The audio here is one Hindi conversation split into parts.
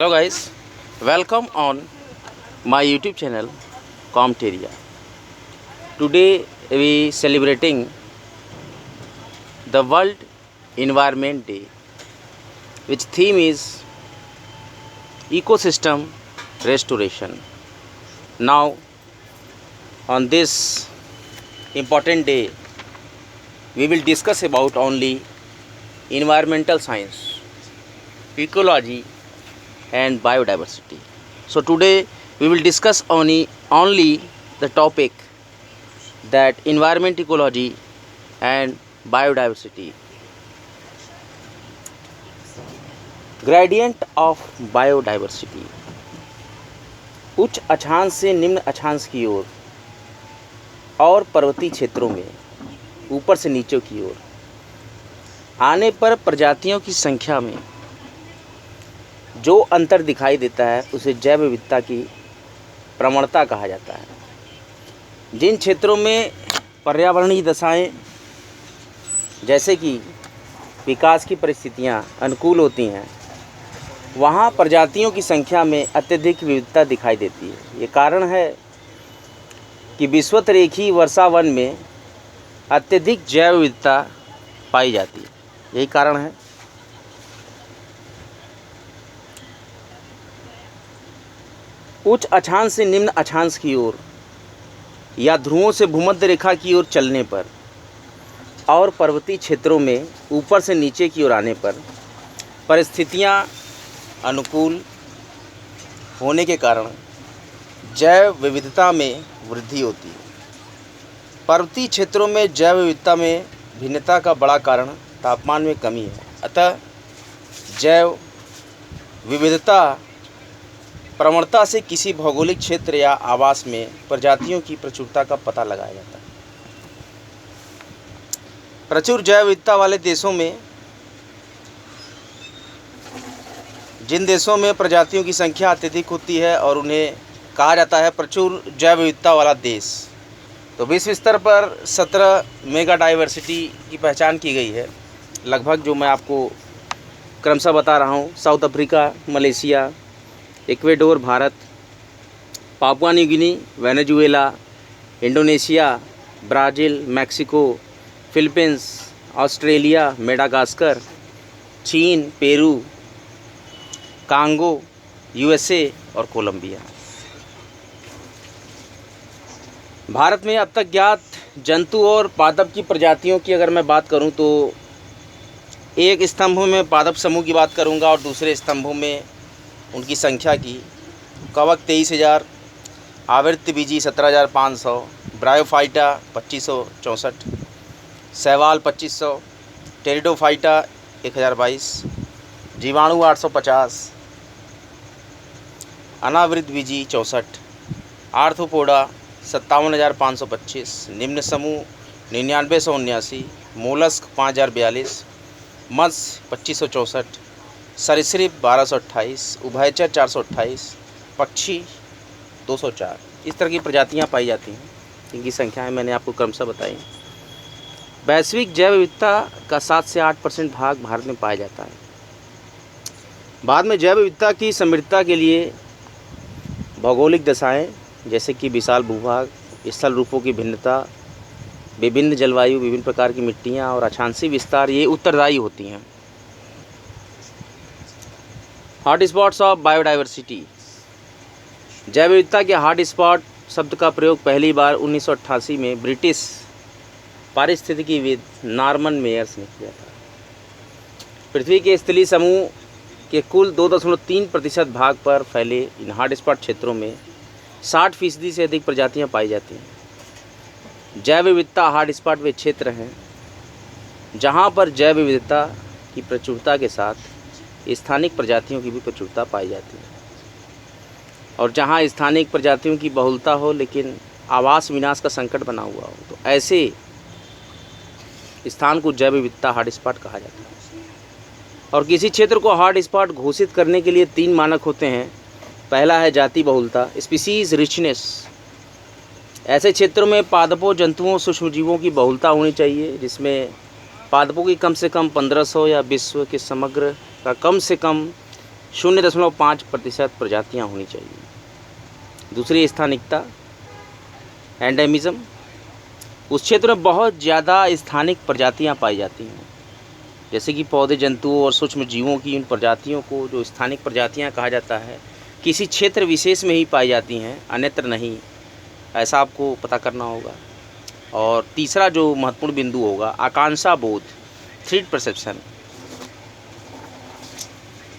Hello guys, welcome on my YouTube channel Comteria. Today we celebrating the World Environment Day, which theme is ecosystem restoration. Now on this important day we will discuss about only environmental science, ecology and biodiversity. So today we will discuss only the topic that environment, ecology and biodiversity. Gradient of biodiversity. उच्च अक्षांश से निम्न अक्षांश की ओर और पर्वतीय क्षेत्रों में ऊपर से नीचे की ओर आने पर प्रजातियों की संख्या में जो अंतर दिखाई देता है उसे जैव विविधता की प्रवणता कहा जाता है। जिन क्षेत्रों में पर्यावरणीय दशाएं जैसे कि विकास की परिस्थितियां अनुकूल होती हैं वहां प्रजातियों की संख्या में अत्यधिक विविधता दिखाई देती है। ये कारण है कि विषुवतरेखीय वर्षावन में अत्यधिक जैव विविधता पाई जाती है। यही कारण है। उच्च अक्षांश से निम्न अक्षांश की ओर या ध्रुवों से भूमध्य रेखा की ओर चलने पर और पर्वतीय क्षेत्रों में ऊपर से नीचे की ओर आने पर परिस्थितियां अनुकूल होने के कारण जैव विविधता में वृद्धि होती है। पर्वतीय क्षेत्रों में जैव विविधता में भिन्नता का बड़ा कारण तापमान में कमी है। अतः जैव विविधता प्रवणता से किसी भौगोलिक क्षेत्र या आवास में प्रजातियों की प्रचुरता का पता लगाया जाता है। प्रचुर जैव विविधता वाले देशों में जिन देशों में प्रजातियों की संख्या अत्यधिक होती है और उन्हें कहा जाता है प्रचुर जैव विविधता वाला देश। तो विश्व स्तर पर 17 मेगा डाइवर्सिटी की पहचान की गई है। लगभग जो मैं आपको क्रमशः बता रहा हूँ, south Africa, Malaysia, Ecuador Bharat, Papua New Guinea, Venezuela, Indonesia, Brazil, Mexico, Philippines, Australia, Madagascar, चीन, पेरू, कांगो, यूएसए और कोलंबिया। भारत में अब तक ज्ञात जंतु और पादप की प्रजातियों की अगर मैं बात करूं तो एक स्तंभ में पादप समूह की बात करूंगा और दूसरे स्तंभों में उनकी संख्या की। कवक 23,000, आवृतबीजी 17,500, ब्रायोफाइटा 2564, शैवाल 2500, टेरिडोफाइटा 1022, जीवाणु 850, अनावृतबीजी 64, आर्थ्रोपोडा 57,525, निम्न समूह 9979, मोलस्क 5,042, मत्स्य 2564, सरीसृप 1228, उभयचर 428, पक्षी 204। इस तरह की प्रजातियां पाई जाती हैं। इनकी संख्याएं मैंने आपको क्रमशः बताई। वैश्विक जैव विविधता का 7 से 8% भाग भारत में पाया जाता है। बाद में जैव विविधता की समृद्धता के लिए भौगोलिक दशाएं जैसे कि विशाल भूभाग, स्थल रूपों की भिन्नता, विभिन्न जलवायु, विभिन्न प्रकार की मिट्टियाँ और अक्षांशीय विस्तार ये उत्तरदायी होती हैं। Hot spots of biodiversity. जैव विविधता के हॉट स्पॉट शब्द का प्रयोग पहली बार 1988 में ब्रिटिश पारिस्थितिकीविद नॉर्मन मेयर्स ने किया था। पृथ्वी के स्थलीय समूह के कुल 2.3% भाग पर फैले इन हॉट स्पॉट क्षेत्रों में 60% से अधिक प्रजातियां पाई जाती हैं। जैव विविधता हॉट स्पॉट वे क्षेत्र हैं जहां पर जैव विविधता की प्रचुरता के साथ स्थानिक प्रजातियों की भी प्रचुरता पाई जाती है और जहां स्थानिक प्रजातियों की बहुलता हो लेकिन आवास विनाश का संकट बना हुआ हो तो ऐसे स्थान को जैव विविधता हॉट स्पॉट कहा जाता है। और किसी क्षेत्र को हॉट स्पॉट घोषित करने के लिए 3 मानक होते हैं। पहला है जाति बहुलता, स्पीसीज रिचनेस। ऐसे क्षेत्रों में पादपों, जंतुओं, सूक्ष्मजीवों की बहुलता होनी चाहिए जिसमें पादपों की कम से कम 1500 या विश्व के समग्र का कम से कम 0.5% प्रजातियाँ होनी चाहिए। दूसरी स्थानिकता एंडेमिज्म, उस क्षेत्र में बहुत ज़्यादा स्थानिक प्रजातियाँ पाई जाती हैं, जैसे कि पौधे, जंतुओं और सूक्ष्म जीवों की उन प्रजातियों को जो स्थानिक प्रजातियाँ कहा जाता है, किसी क्षेत्र विशेष में ही पाई जाती हैं, अन्यत्र नहीं, ऐसा आपको पता करना होगा। और तीसरा जो महत्वपूर्ण बिंदु होगा, आकांक्षा बोध, थ्रेट परसेप्शन,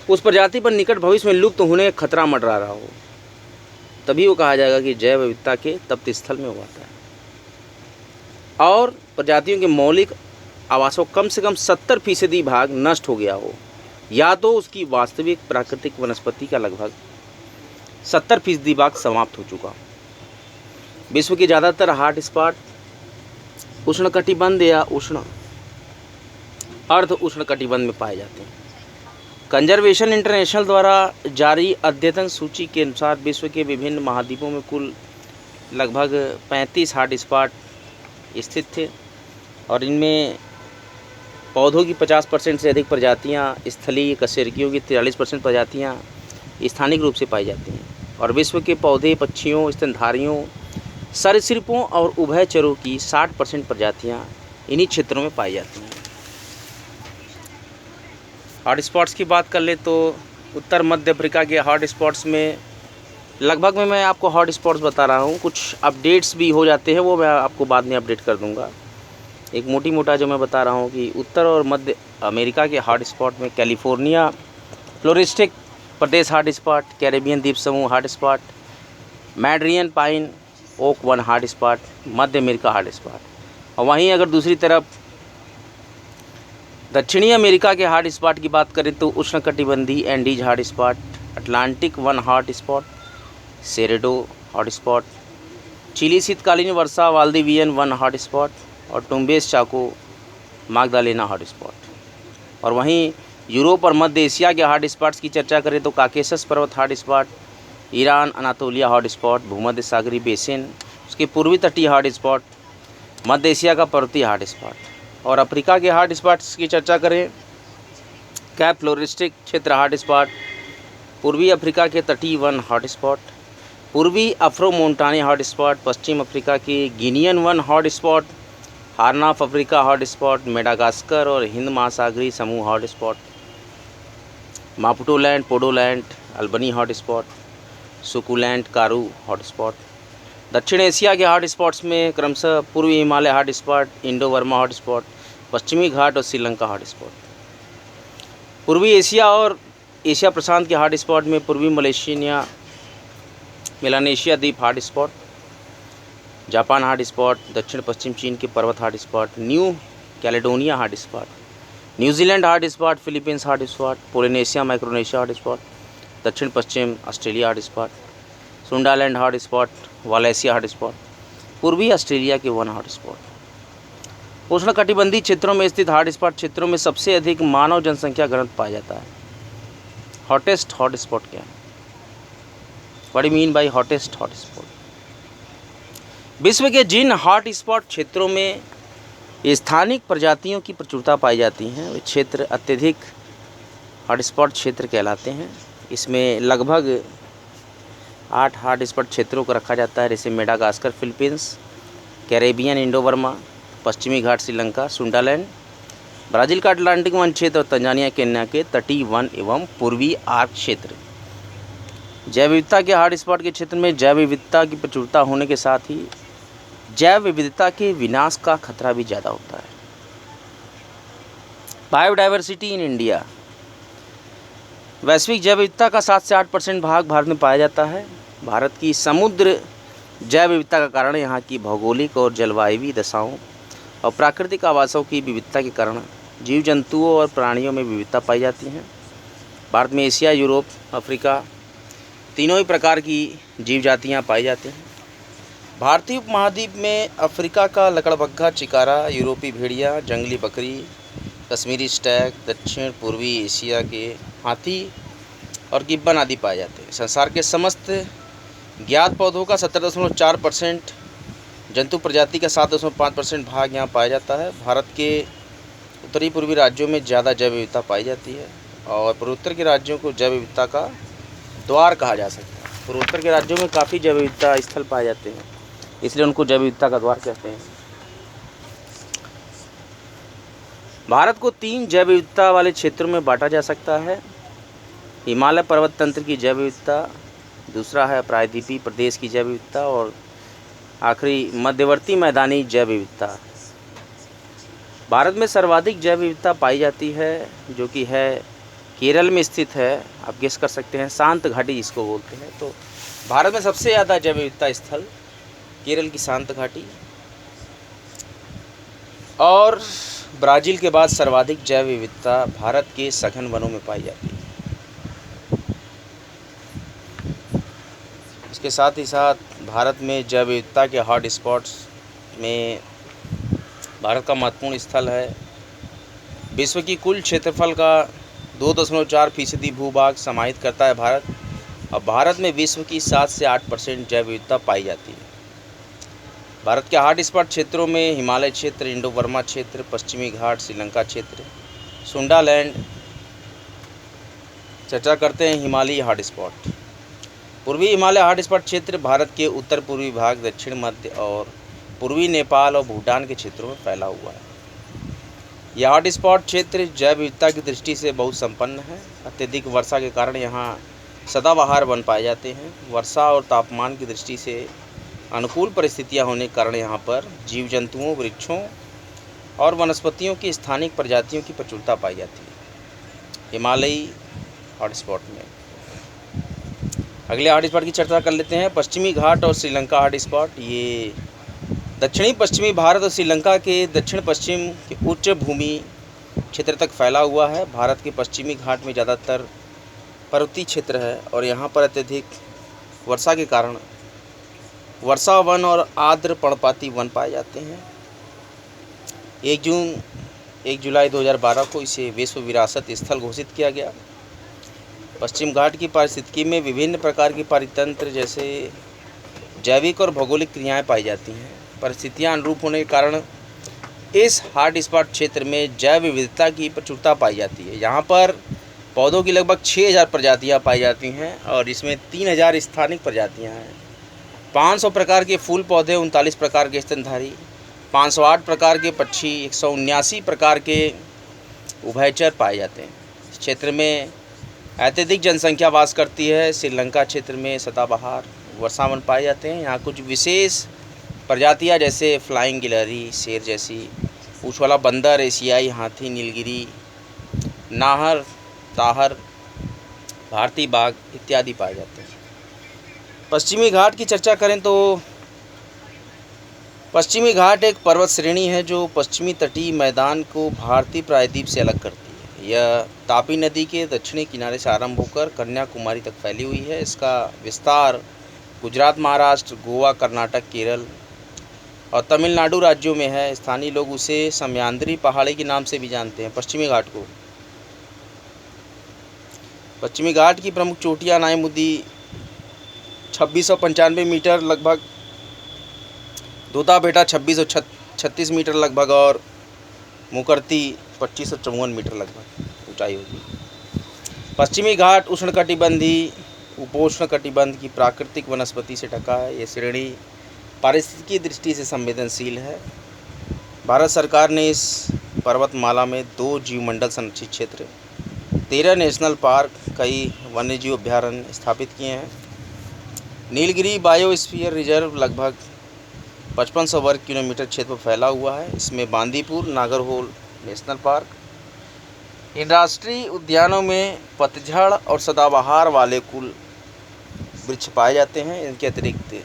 उस प्रजाति पर निकट भविष्य में लुप्त होने का खतरा मंडरा रहा हो, तभी वो कहा जाएगा कि जैव विविधता के तप्त स्थल में हुआ था। और प्रजातियों के मौलिक आवासों कम से कम 70% भाग नष्ट हो गया हो, या तो उसकी वास्तविक प्राकृतिक वनस्पति का लगभग 70% भाग समाप्त हो चुका। विश्व के ज़्यादातर हॉट स्पॉट उष्णकटिबंध या अर्ध उष्णकटिबंध में पाए जाते हैं। कंजर्वेशन इंटरनेशनल द्वारा जारी अद्यतन सूची के अनुसार विश्व के विभिन्न महाद्वीपों में कुल लगभग 35 हॉट स्पॉट स्थित थे, और इनमें पौधों की 50% से अधिक प्रजातियां, स्थलीय कशेरुकियों की 43% प्रजातियां स्थानिक रूप से पाई जाती हैं, और विश्व के पौधे, पक्षियों, स्तनधारियों, सरीसृपों और उभयचरों की 60% प्रजातियां इन्हीं क्षेत्रों में पाई जाती हैं। हॉट स्पॉट्स की बात कर ले तो उत्तर मध्य अफ्रीका के हॉट स्पॉट्स में लगभग मैं आपको हॉट स्पॉट्स बता रहा हूँ, कुछ अपडेट्स भी हो जाते हैं, वो मैं आपको बाद में अपडेट कर दूँगा। एक मोटा जो मैं बता रहा हूँ कि उत्तर और मध्य अमेरिका के हॉट स्पॉट में कैलिफोर्निया फ्लोरिस्टिक प्रदेश हॉट स्पॉट, कैरेबियन द्वीप समूह hot spot, Madrean pine oak वन हॉट स्पॉट, मध्य अमेरिका हॉट स्पॉट। और वहीं अगर दूसरी तरफ दक्षिणी अमेरिका के हॉट स्पॉट की बात करें तो उष्णकटिबंधीय एंडीज हॉट स्पॉट, अटलांटिक वन hot spot, Cerrado hot spot, Chile शीतकालीन वर्षा वाल्दिवियन वन हॉट स्पॉट, और टुम्बेस चाको मागदालेना हॉट स्पॉट। और वहीं यूरोप और मध्य एशिया के हॉट स्पॉट्स की चर्चा करें तो काकेशस पर्वत hot spot, Iran Anatolia hot spot, भूमध्य सागरीय बेसिन, उसके पूर्वी तटीय हॉट स्पॉट, मध्य एशिया का पर्वतीय हॉट स्पॉट। और अफ्रीका के हॉट स्पॉट्स की चर्चा करें, कैप फ्लोरिस्टिक क्षेत्र हॉट स्पॉट, पूर्वी अफ्रीका के तटीय वन हॉट स्पॉट, पूर्वी अफ्रो मोन्टानी हॉट स्पॉट, पश्चिम अफ्रीका के गिनियन वन hot spot, Horn of Africa hot spot, Madagascar और हिंद महासागरीय समूह hot spot, Maputaland, Pondoland, Albany hot spot, succulent, Karoo hot spot. दक्षिण एशिया के हॉट स्पॉट्स में क्रमशः पूर्वी Himalaya hot spot, Indo Burma hot spot, पश्चिमी घाट और श्रीलंका हॉट स्पॉट। पूर्वी एशिया और एशिया प्रशांत के हॉट स्पॉट में पूर्वी मलेशिया मेलानेशिया द्वीप hot spot, Japan hot spot, दक्षिण पश्चिम चीन के पर्वत hot spot, New Caledonia hot spot, New Zealand hot spot, Philippines hot spot, Polynesia Micronesia hot spot, दक्षिण पश्चिम Australia hot spot, Sundaland hot spot, Wallacea hot spot, पूर्वी ऑस्ट्रेलिया के वन हॉट स्पॉट। उष्णकटिबंधीय क्षेत्रों में स्थित हॉट स्पॉट क्षेत्रों में सबसे अधिक मानव जनसंख्या घनत्व पाया जाता है। हॉटेस्ट हॉट स्पॉट क्या है? What do mean by hottest hot spot? विश्व के जिन हॉट स्पॉट क्षेत्रों में स्थानिक प्रजातियों की प्रचुरता पाई जाती हैं वे क्षेत्र अत्यधिक हॉट स्पॉट क्षेत्र कहलाते हैं। इसमें लगभग 8 हॉट स्पॉट क्षेत्रों को रखा जाता है, जैसे Madagascar Philippines, Caribbean Indo Burma, पश्चिमी घाट श्रीलंका, सुंडालैंड, ब्राज़ील का अटलांटिक वन क्षेत्र और तंजानिया केन्या के तटीय वन एवं पूर्वी आर्क क्षेत्र। जैव विविधता के हॉट स्पॉट के क्षेत्र में जैव विविधता की प्रचुरता होने के साथ ही जैव विविधता के विनाश का खतरा भी ज़्यादा होता है। बायोडाइवर्सिटी इन इंडिया, वैश्विक जैव विविधता का 7 से 8% भाग भारत में पाया जाता है। भारत की समुद्र जैव विविधता का कारण यहाँ की भौगोलिक और जलवायु दशाओं और प्राकृतिक आवासों की विविधता के कारण जीव जंतुओं और प्राणियों में विविधता पाई जाती है। भारत में एशिया, यूरोप, अफ्रीका तीनों ही प्रकार की जीव जातियाँ पाई जाती हैं। भारतीय उपमहाद्वीप में अफ्रीका का लकड़बग्घा, चिकारा, यूरोपीय भेड़िया, जंगली बकरी, कश्मीरी स्टैग, दक्षिण पूर्वी एशिया के हाथी और गिब्बन आदि पाए जाते हैं। संसार के समस्त ज्ञात पौधों का 17.4%, जंतु प्रजाति का 7.5% भाग यहाँ पाया जाता है। भारत के उत्तरी पूर्वी राज्यों में ज़्यादा जैव विविधता पाई जाती है और पूर्वोत्तर के राज्यों को जैव विविधता का द्वार कहा जा सकता है। पूर्वोत्तर के राज्यों में काफ़ी जैव विविधता स्थल पाए जाते हैं, इसलिए उनको जैव विविधता का द्वार कहते हैं। भारत को 3 जैव विविधता वाले क्षेत्रों में बांटा जा सकता है। हिमालय पर्वत तंत्र की जैव विविधता, दूसरा है प्रायद्वीपीय प्रदेश की जैव विविधता और आखिरी मध्यवर्ती मैदानी जैव विविधता। भारत में सर्वाधिक जैव विविधता पाई जाती है जो कि है केरल में स्थित है। आप गेस कर सकते हैं, शांत घाटी जिसको बोलते हैं। तो भारत में सबसे ज़्यादा जैव विविधता स्थल केरल की शांत घाटी, और ब्राज़ील के बाद सर्वाधिक जैव विविधता भारत के सघन वनों में पाई जाती है। इसके साथ ही साथ भारत में जैव विविधता के हॉट स्पॉट्स में भारत का महत्वपूर्ण स्थल है। विश्व की कुल क्षेत्रफल का 2.4% भूभाग समाहित करता है भारत, और भारत में विश्व की 7 से 8% जैव विविधता पाई जाती है। भारत के हॉट स्पॉट क्षेत्रों में हिमालय क्षेत्र, इंडो बर्मा क्षेत्र, पश्चिमी घाट, श्रीलंका क्षेत्र, सुंडालैंड। चर्चा करते हैं हिमालयी हॉट स्पॉट। पूर्वी हिमालय हॉट स्पॉट क्षेत्र भारत के उत्तर पूर्वी भाग, दक्षिण मध्य और पूर्वी नेपाल और भूटान के क्षेत्रों में फैला हुआ है। यह हॉट स्पॉट क्षेत्र जैव विविधता की दृष्टि से बहुत संपन्न है। अत्यधिक वर्षा के कारण यहाँ सदाबहार वन पाए जाते हैं। वर्षा और तापमान की दृष्टि से अनुकूल परिस्थितियाँ होने के कारण यहाँ पर जीव जंतुओं, वृक्षों और वनस्पतियों की स्थानिक प्रजातियों की प्रचुरता पाई जाती है हिमालयी हॉट स्पॉट में। अगले हॉट स्पॉट की चर्चा कर लेते हैं, पश्चिमी घाट और श्रीलंका हॉट स्पॉट। ये दक्षिणी पश्चिमी भारत और श्रीलंका के दक्षिण पश्चिम के उच्च भूमि क्षेत्र तक फैला हुआ है। भारत के पश्चिमी घाट में ज़्यादातर पर्वतीय क्षेत्र है और यहाँ पर अत्यधिक वर्षा के कारण वर्षा वन और आर्द्र पर्णपाती वन पाए जाते हैं। 1 जुलाई 2012 को इसे विश्व विरासत स्थल घोषित किया गया। पश्चिम घाट की पारिस्थितिकी में विभिन्न प्रकार की पारितंत्र जैसे जैविक और भौगोलिक क्रियाएं पाई जाती हैं। परिस्थितियां अनुरूप होने के कारण इस हॉट स्पॉट क्षेत्र में जैव विविधता की प्रचुरता पाई जाती है। यहाँ पर पौधों की लगभग 6000 प्रजातियाँ पाई जाती हैं और इसमें 3000 स्थानिक प्रजातियाँ हैं। 500 प्रकार के फूल पौधे, 39 प्रकार के स्तनधारी, 508 प्रकार के पक्षी, 179 प्रकार के उभयचर पाए जाते हैं। इस क्षेत्र में अत्यधिक जनसंख्या वास करती है। श्रीलंका क्षेत्र में सदाबहार वर्षावन पाए जाते हैं। यहाँ कुछ विशेष प्रजातियाँ जैसे फ्लाइंग गिलहरी, शेर जैसी, पूँछ वाला बंदर, एशियाई हाथी, नीलगिरी, नाहर, ताहर, भारतीय बाघ इत्यादि पाए जाते हैं। पश्चिमी घाट की चर्चा करें तो पश्चिमी घाट एक पर्वत श्रेणी है जो पश्चिमी तटीय मैदान को भारतीय प्रायद्वीप से अलग करती है। यह तापी नदी के दक्षिणी किनारे से आरंभ होकर कन्याकुमारी तक फैली हुई है। इसका विस्तार गुजरात, महाराष्ट्र, गोवा, कर्नाटक, केरल और तमिलनाडु राज्यों में है। स्थानीय लोग उसे समयांद्री पहाड़ी के नाम से भी जानते हैं। पश्चिमी घाट को पश्चिमी घाट की प्रमुख चोटियाँ नायमुदी 2695 मीटर लगभग, दूधा बेटा 2636 मीटर लगभग और मुकरती 2554 मीटर लगभग ऊंचाई होगी। पश्चिमी घाट उष्णकटिबंधीय उपोष्णकटिबंध की प्राकृतिक वनस्पति से ढका है। ये श्रेणी पारिस्थितिकी दृष्टि से संवेदनशील है। भारत सरकार ने इस पर्वतमाला में 2 जीवमंडल संरक्षित क्षेत्र, 13 नेशनल पार्क, कई वन्यजीव अभ्यारण्य स्थापित किए हैं। नीलगिरी बायोस्फीयर रिजर्व लगभग 5500 वर्ग किलोमीटर क्षेत्र पर फैला हुआ है। इसमें बांदीपुर, नागरहोल नेशनल पार्क। इन राष्ट्रीय उद्यानों में पतझड़ और सदाबहार वाले कुल वृक्ष पाए जाते हैं। इनके अतिरिक्त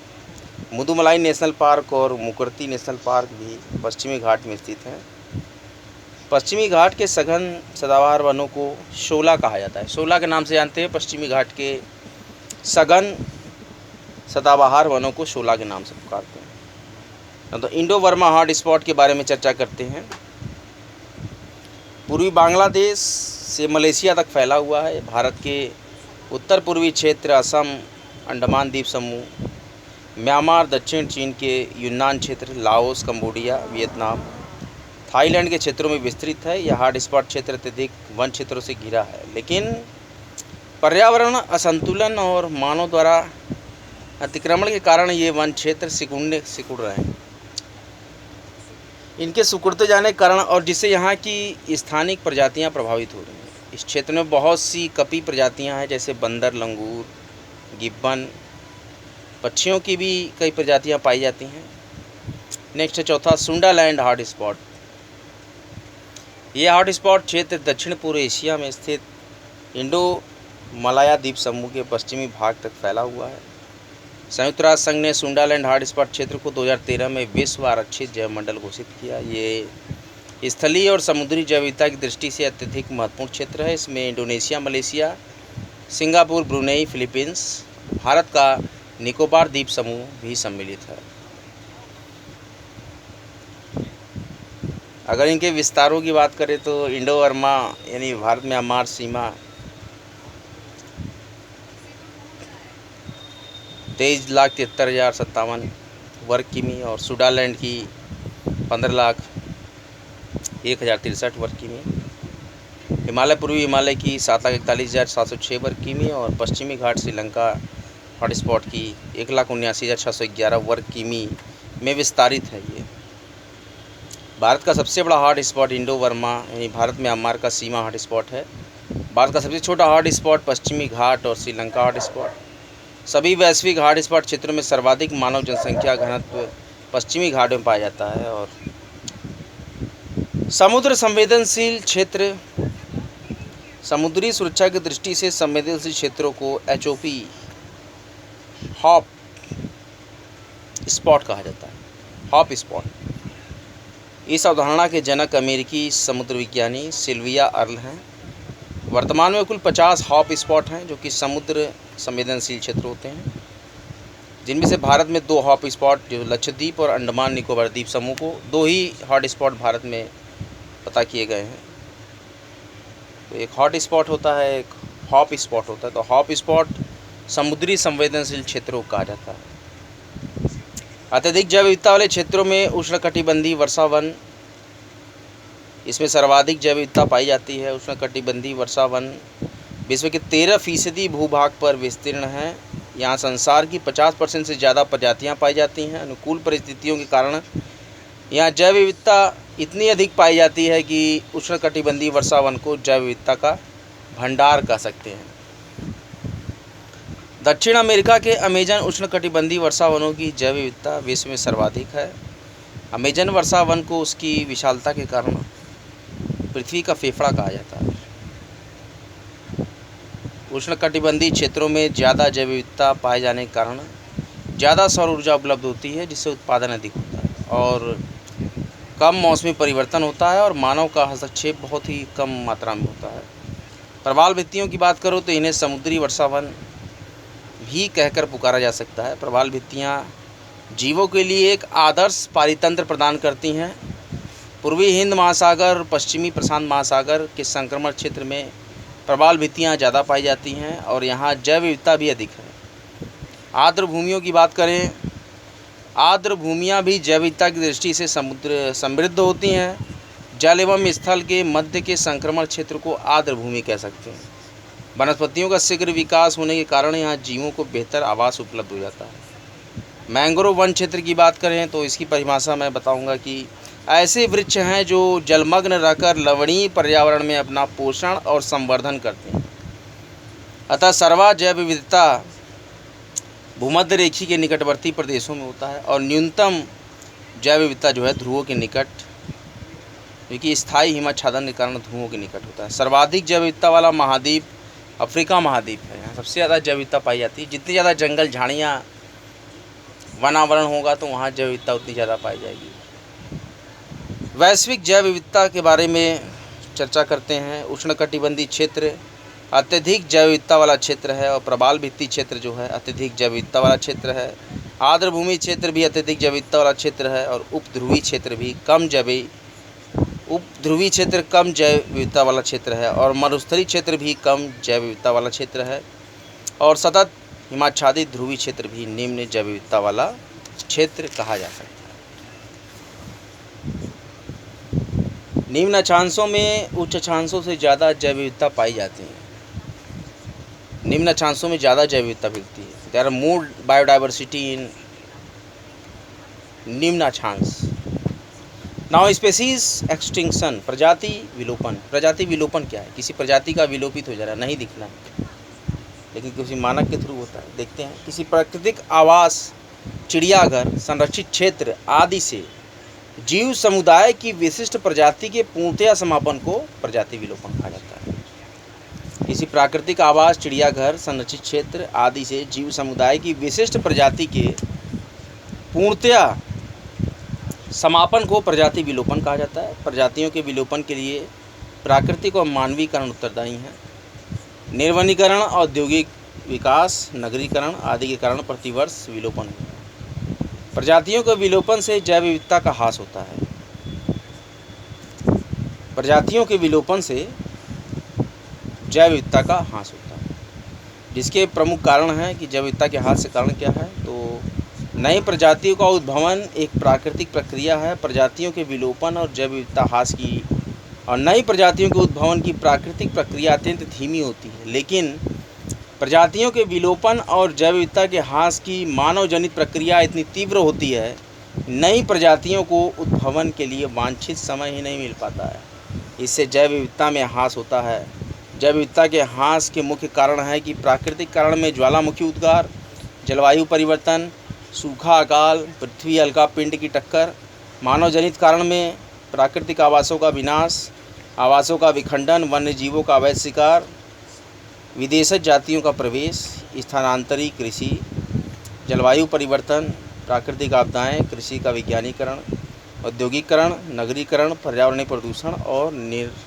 मुदुमलाई नेशनल पार्क और मुकरती नेशनल पार्क भी पश्चिमी घाट में स्थित हैं। पश्चिमी घाट के सघन सदाबहार वनों को शोला कहा जाता है। शोला के नाम से जानते हैं। पश्चिमी घाट के सघन सदाबहार वनों को शोला के नाम से पुकारते हैं। तो इंडो बर्मा हॉट स्पॉट के बारे में चर्चा करते हैं। पूर्वी बांग्लादेश से मलेशिया तक फैला हुआ है। भारत के उत्तर पूर्वी क्षेत्र, असम, अंडमान द्वीप समूह, म्यांमार, दक्षिण चीन के यूनान क्षेत्र, लाओस, कंबोडिया, वियतनाम, थाईलैंड के क्षेत्रों में विस्तृत है। यह हॉट स्पॉट क्षेत्र अत्यधिक वन क्षेत्रों से घिरा है, लेकिन पर्यावरण असंतुलन और मानव द्वारा अतिक्रमण के कारण ये वन क्षेत्र सिकुड़ रहे हैं। इनके सिकुड़ते जाने के कारण और जिससे यहाँ की स्थानिक प्रजातियाँ प्रभावित हो रही हैं। इस क्षेत्र में बहुत सी कपी प्रजातियाँ हैं, जैसे बंदर, लंगूर, गिब्बन, पक्षियों की भी कई प्रजातियाँ पाई जाती हैं। नेक्स्ट है चौथा, सुंडालैंड हॉट स्पॉट। यह हॉट स्पॉट क्षेत्र दक्षिण पूर्व एशिया में स्थित इंडो मलाया द्वीप समूह के पश्चिमी भाग तक फैला हुआ है। संयुक्त राष्ट्र संघ ने सुंडालैंड हॉट स्पॉट क्षेत्र को 2013 में विश्व आरक्षित जैव मंडल घोषित किया। ये स्थलीय और समुद्री जैव विविधता की दृष्टि से अत्यधिक महत्वपूर्ण क्षेत्र है। इसमें Indonesia, Malaysia, Singapore, Brunei, Philippines, Bharat का निकोबार द्वीप समूह भी सम्मिलित है। अगर इनके विस्तारों की बात करें तो इंडो बर्मा यानी भारत म्यांमार सीमा 23,73,057 वर्ग किमी और सुंडालैंड की 15,01,063 वर्ग किमी। हिमालय, पूर्वी हिमालय की 7,41,706 वर्ग किमी और पश्चिमी घाट श्रीलंका हॉट स्पॉट की 1,79,611 वर्ग किमी में विस्तारित है। ये भारत का सबसे बड़ा हॉट स्पॉट इंडो बर्मा यानी भारत म्यांमार का सीमा हॉट स्पॉट है। भारत का सबसे छोटा हॉट स्पॉट पश्चिमी घाट और श्रीलंका हॉट स्पॉट। सभी वैश्विक हॉट स्पॉट क्षेत्रों में सर्वाधिक मानव जनसंख्या घनत्व पश्चिमी घाट में पाया जाता है। और समुद्र संवेदनशील क्षेत्र, समुद्री सुरक्षा की दृष्टि से संवेदनशील क्षेत्रों को HOP हॉट स्पॉट कहा जाता है। हॉट स्पॉट, इस अवधारणा के जनक अमेरिकी समुद्र विज्ञानी सिल्विया अर्ल हैं। वर्तमान में कुल 50 हॉट स्पॉट हैं जो कि समुद्र संवेदनशील क्षेत्र होते हैं, जिनमें से भारत में 2 हॉट स्पॉट जो लक्षद्वीप और अंडमान निकोबार द्वीप समूह को 2 ही हॉट स्पॉट भारत में पता किए गए हैं। तो एक हॉट स्पॉट होता है, एक हॉट स्पॉट होता है। तो हॉट स्पॉट समुद्री संवेदनशील क्षेत्रों को कहा जाता है। अत्यधिक जैव विविधता वाले क्षेत्रों में उष्णकटिबंधीय वर्षा वन, इसमें सर्वाधिक जैव विविधता पाई जाती है। उष्णकटिबंधीय वर्षा वन विश्व के 13% भूभाग पर विस्तीर्ण है। यहाँ संसार की 50% से ज़्यादा प्रजातियाँ पाई जाती हैं। अनुकूल परिस्थितियों के कारण यहाँ जैव विविधता इतनी अधिक पाई जाती है कि उष्णकटिबंधीय वर्षा वन को जैव विविधता का भंडार कह सकते हैं। दक्षिण अमेरिका के अमेजन उष्णकटिबंधीय वर्षा वनों की जैव विविधता विश्व में सर्वाधिक है। अमेजन वर्षा वन को उसकी विशालता के कारण पृथ्वी का फेफड़ा कहा जाता है। उष्णकटिबंधीय क्षेत्रों में ज़्यादा जैव विविधता पाए जाने के कारण ज़्यादा सौर ऊर्जा उपलब्ध होती है, जिससे उत्पादन अधिक होता है और कम मौसमी परिवर्तन होता है और मानव का हस्तक्षेप बहुत ही कम मात्रा में होता है। प्रवाल भित्तियों की बात करो तो इन्हें समुद्री वर्षा वन भी कहकर पुकारा जा सकता है। प्रवाल भित्तियाँ जीवों के लिए एक आदर्श पारितंत्र प्रदान करती हैं। पूर्वी हिंद महासागर और पश्चिमी प्रशांत महासागर के संक्रमण क्षेत्र में प्रवाल भित्तियाँ ज़्यादा पाई जाती हैं और यहाँ जैव विविधता भी अधिक है। आर्द्र भूमियों की बात करें, आर्द्र भूमियाँ भी जैव विविधता की दृष्टि से समुद्र समृद्ध होती हैं। जल एवं स्थल के मध्य के संक्रमण क्षेत्र को आर्द्र भूमि कह सकते हैं। वनस्पतियों का शीघ्र विकास होने के कारण यहाँ जीवों को बेहतर आवास उपलब्ध हो जाता है। मैंग्रोव वन क्षेत्र की बात करें तो इसकी परिभाषा मैं बताऊंगा कि ऐसे वृक्ष हैं जो जलमग्न रहकर लवणीय पर्यावरण में अपना पोषण और संवर्धन करते हैं। अतः सर्वा जैव विविधता भूमध्य रेखी के निकटवर्ती प्रदेशों में होता है और न्यूनतम जैव विविधता जो है ध्रुवों के निकट, क्योंकि स्थायी हिमच्छादन के कारण ध्रुवों के निकट होता है। सर्वाधिक जैव विविधता वाला महाद्वीप अफ्रीका महाद्वीप है। यहाँ सबसे ज़्यादा जैव विविधता पाई जाती है। जितनी ज़्यादा जंगल झाड़ियाँ वनावरण होगा तो वहाँ जैव विविधता उतनी ज़्यादा पाई जाएगी। वैश्विक जैव विविधता के बारे में चर्चा करते हैं। उष्णकटिबंधीय क्षेत्र अत्यधिक जैव विविधता वाला क्षेत्र है और प्रवाल भित्ति क्षेत्र जो है अत्यधिक जैव विविधता वाला क्षेत्र है। आर्द्र भूमि क्षेत्र भी अत्यधिक जैव विविधता वाला क्षेत्र है और उपध्रुवी क्षेत्र कम जैव विविधता वाला क्षेत्र है और मरुस्थलीय क्षेत्र भी कम जैव विविधता वाला क्षेत्र है और सतत हिमाच्छादित ध्रुवीय क्षेत्र भी निम्न जैव विविधता वाला क्षेत्र कहा जा सकता है। निम्न अक्षांशों में उच्च अक्षांशों से ज़्यादा जैव विविधता पाई जाती है। निम्न अक्षांशों में ज़्यादा जैव विविधता मिलती है। There are more biodiversity in निम्न अक्षांश। नाउ स्पेसीज एक्सटिंक्शन, प्रजाति विलोपन। प्रजाति विलोपन क्या है? किसी प्रजाति का विलोपित हो जाना, नहीं दिखना, लेकिन किसी मानक के थ्रू होता है। देखते हैं, किसी प्राकृतिक आवास, चिड़ियाघर, संरक्षित क्षेत्र आदि से जीव समुदाय की विशिष्ट प्रजाति के पूर्णतया समापन को प्रजाति विलोपन कहा जाता है। किसी प्राकृतिक आवास, चिड़ियाघर, संरक्षित क्षेत्र आदि से जीव समुदाय की विशिष्ट प्रजाति के पूर्णतया समापन को प्रजाति विलोपन कहा जाता है। प्रजातियों के विलोपन के लिए प्राकृतिक और मानवीय कारण उत्तरदायी हैं। निर्वनीकरण, औद्योगिक विकास, नगरीकरण आदि के कारण प्रतिवर्ष विलोपन है। प्रजातियों के विलोपन से जैव विविधता का ह्रास होता है। प्रजातियों के विलोपन से जैव विविधता का ह्रास होता है, जिसके प्रमुख कारण हैं कि जैव विविधता के ह्रास से कारण क्या है। तो नई प्रजातियों का उद्भवन एक प्राकृतिक प्रक्रिया है। प्रजातियों के विलोपन और जैव विविधता ह्रास की और नई प्रजातियों के उद्भवन की प्राकृतिक प्रक्रिया अत्यंत धीमी होती है, लेकिन प्रजातियों के विलोपन और जैव विविधता के ह्रास की मानव जनित प्रक्रिया इतनी तीव्र होती है, नई प्रजातियों को उद्भवन के लिए वांछित समय ही नहीं मिल पाता है। इससे जैव विविधता में ह्रास होता है। जैव विविधता के ह्रास के मुख्य कारण है कि प्राकृतिक कारण में ज्वालामुखी उद्गार, जलवायु परिवर्तन, सूखा, अकाल, पृथ्वी अलका पिंड की टक्कर। मानव जनित कारण में प्राकृतिक आवासों का विनाश, आवासों का विखंडन, वन्य जीवों का अवैध शिकार, विदेशी जातियों का प्रवेश, स्थानांतरी कृषि, जलवायु परिवर्तन, प्राकृतिक आपदाएं, कृषि का वैज्ञानिकरण, औद्योगिकरण, नगरीकरण, पर्यावरणीय प्रदूषण और निर्वनीकरण।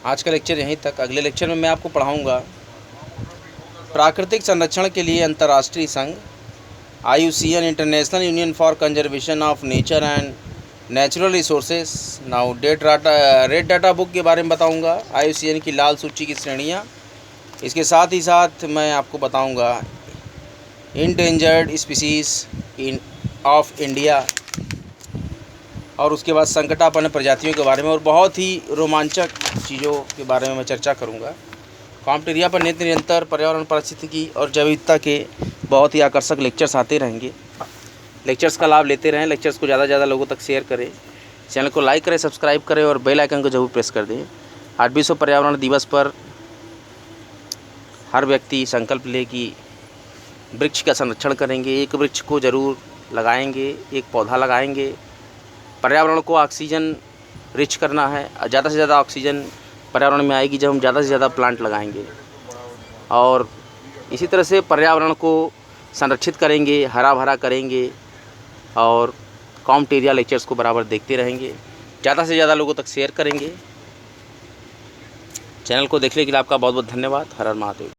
आज का लेक्चर यहीं तक। अगले लेक्चर में मैं आपको पढ़ाऊंगा प्राकृतिक संरक्षण के लिए अंतर्राष्ट्रीय संघ IUCN, international union for conservation of nature and natural resources. Now red data book के बारे में बताऊंगा, IUCN की लाल सूची की श्रेणियां। इसके साथ ही साथ मैं आपको बताऊंगा इंडेंजर्ड स्पीसीज ऑफ इंडिया, और उसके बाद संकटापन्न प्रजातियों के बारे में, और बहुत ही रोमांचक चीज़ों के बारे में मैं चर्चा करूंगा। कॉम्प्टेरिया पर निरंतर पर्यावरण पारिस्थितिकी और जैव विविधता के बहुत ही आकर्षक लेक्चर्स आते रहेंगे। लेक्चर्स का लाभ लेते रहें। लेक्चर्स को ज़्यादा से ज़्यादा लोगों तक शेयर करें। चैनल को लाइक करें, सब्सक्राइब करें और बेल आइकन को जरूर प्रेस कर दें। आज विश्व पर्यावरण दिवस पर हर व्यक्ति संकल्प ले कि वृक्ष का संरक्षण करेंगे, एक वृक्ष को ज़रूर लगाएंगे, एक पौधा लगाएंगे। पर्यावरण को ऑक्सीजन रिच करना है। ज़्यादा से ज़्यादा ऑक्सीजन पर्यावरण में आएगी जब हम ज़्यादा से ज़्यादा प्लांट लगाएंगे, और इसी तरह से पर्यावरण को संरक्षित करेंगे, हरा भरा करेंगे, और कॉम्प्टेरिया लेक्चर्स को बराबर देखते रहेंगे। ज़्यादा से ज़्यादा लोगों तक शेयर करेंगे। चैनल को देखने के लिए आपका बहुत बहुत धन्यवाद। हर हर महादेव।